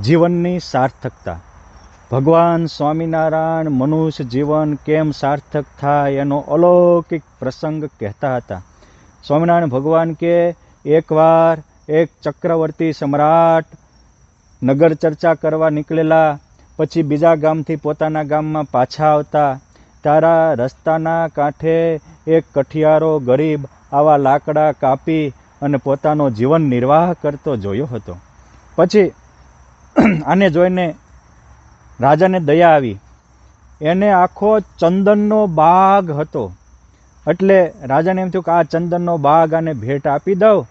જીવનની સાર્થકતા. ભગવાન સ્વામિનારાયણ મનુષ્ય જીવન કેમ સાર્થક થાય એનો અલૌકિક પ્રસંગ કહેતા હતા. સ્વામિનારાયણ ભગવાન કે એકવાર એક ચક્રવર્તી સમ્રાટ નગર ચર્ચા કરવા નીકળેલા, પછી બીજા ગામથી પોતાના ગામમાં પાછા આવતા તારા રસ્તાના કાંઠે એક કઠિયારો ગરીબ આવા લાકડા કાપી અને પોતાનો જીવન નિર્વાહ કરતો જોયો હતો. પછી આને જોઈને રાજાને દયા આવી. એને આખો ચંદનનો બાગ હતો, એટલે રાજાને એમ થયું કે આ ચંદનનો બાગ આને ભેટ આપી દઉં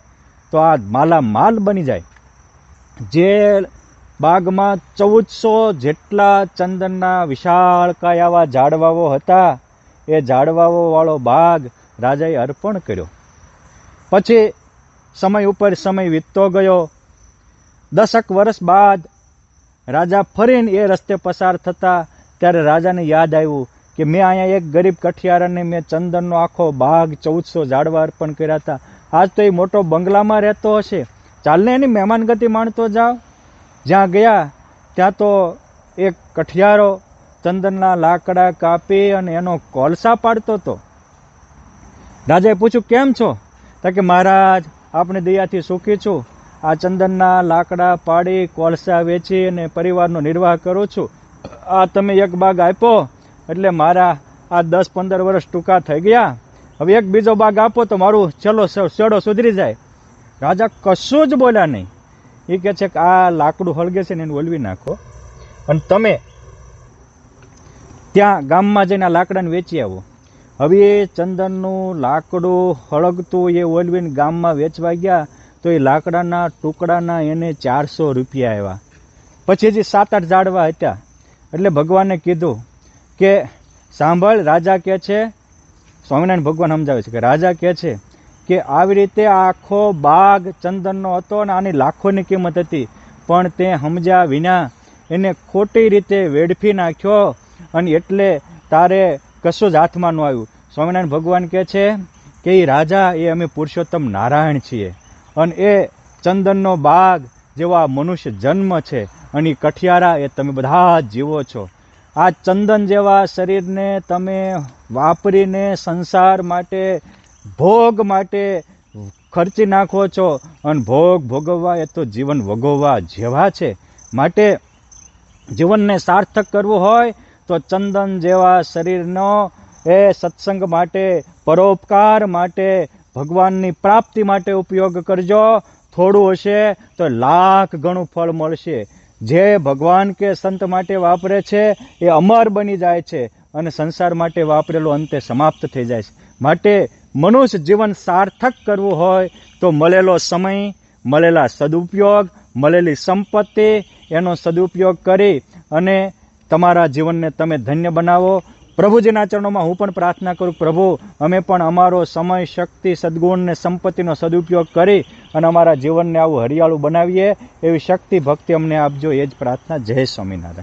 તો આ માલામાલ બની જાય. જે બાગમાં 1400 જેટલા ચંદનના વિશાળકાય આવા ઝાડવાઓ હતા, એ ઝાડવાઓ વાળો બાગ રાજાએ અર્પણ કર્યો. પછી સમય ઉપર સમય વીતતો ગયો. 10 વર્ષ બાદ રાજા ફરીને એ રસ્તે પસાર થતા ત્યારે રાજાને યાદ આવ્યું કે મેં અહીંયા એક ગરીબ કઠિયારાને મેં ચંદનનો આખો બાગ 1400 ઝાડવા અર્પણ કર્યા હતા. આજ તો એ મોટો બંગલામાં રહેતો હશે, ચાલને એની મહેમાનગતિ માણતો જાઓ. જ્યાં ગયા ત્યાં તો એક કઠિયારો ચંદનના લાકડા કાપી અને એનો કોલસા પાડતો હતો. રાજાએ પૂછ્યું, કેમ છો? તો કે મહારાજ, આપની દયાથી સુખી છું. આ ચંદનના લાકડા પાડી કોલસા વેચી અને પરિવારનો નિર્વાહ કરું છું. આ તમે એક બાગ આપ્યો એટલે મારા આ 10-15 વર્ષ ટૂંકા થઈ ગયા. હવે એક બીજો બાગ આપો તો મારું છેડો સુધરી જાય. રાજા કશું જ બોલ્યા નહીં. એ કહે છે કે આ લાકડું હળગે છે ને એને ઓલવી નાખો અને તમે ત્યાં ગામમાં જઈને આ લાકડાને વેચી આવો. હવે એ ચંદનનું લાકડું હળગતું એ ઓલવીને ગામમાં વેચવા ગયા તો એ લાકડાના ટુકડાના એને 400 રૂપિયા આવ્યા. પછી હજી 7-8 ઝાડવા હતા. એટલે ભગવાને કીધું કે સાંભળ, રાજા કહે છે, સ્વામિનારાયણ ભગવાન સમજાવે છે કે રાજા કહે છે કે આવી રીતે આખો બાગ ચંદનનો હતો અને આની લાખોની કિંમત હતી, પણ તે સમજ્યા વિના એને ખોટી રીતે વેડફી નાખ્યો અને એટલે તારે કશું જ હાથમાં ન આવ્યું. સ્વામિનારાયણ ભગવાન કહે છે કે એ રાજા એ અમે પુરુષોત્તમ નારાયણ છીએ અને એ ચંદનનો બાગ જેવા મનુષ્ય જન્મ છે અને એ કઠિયારા એ તમે બધા જ જીવો છો. આ ચંદન જેવા શરીરને તમે વાપરીને સંસાર માટે, ભોગ માટે ખર્ચી નાખો છો અને ભોગ ભોગવવા એ તો જીવન વગોવવા જેવા છે. માટે જીવનને સાર્થક કરવું હોય તો ચંદન જેવા શરીરનો એ સત્સંગ માટે, પરોપકાર માટે, ભગવાનની પ્રાપ્તિ માટે ઉપયોગ કરજો. થોડું હશે તો લાખ ગણું ફળ મળશે. જે ભગવાન કે સંત માટે વાપરે છે એ અમર બની જાય છે અને સંસાર માટે વાપરેલો અંતે સમાપ્ત થઈ જાય છે. માટે મનુષ્ય જીવન સાર્થક કરવું હોય તો મળેલો સમય, મળેલા સદુપયોગ, મળેલી સંપત્તિ એનો સદુપયોગ કરી અને તમારા જીવનને તમે ધન્ય બનાવો. પ્રભુજીના ચરણોમાં હું પણ પ્રાર્થના કરું, પ્રભુ અમે પણ અમારો સમય, શક્તિ, સદગુણ ને સંપત્તિનો સદુપયોગ કરી અને અમારા જીવનને આવું હરિયાળું બનાવીએ એવી શક્તિ, ભક્તિ અમને આપજો. એ જ પ્રાર્થના. જય સ્વામિનારાયણ.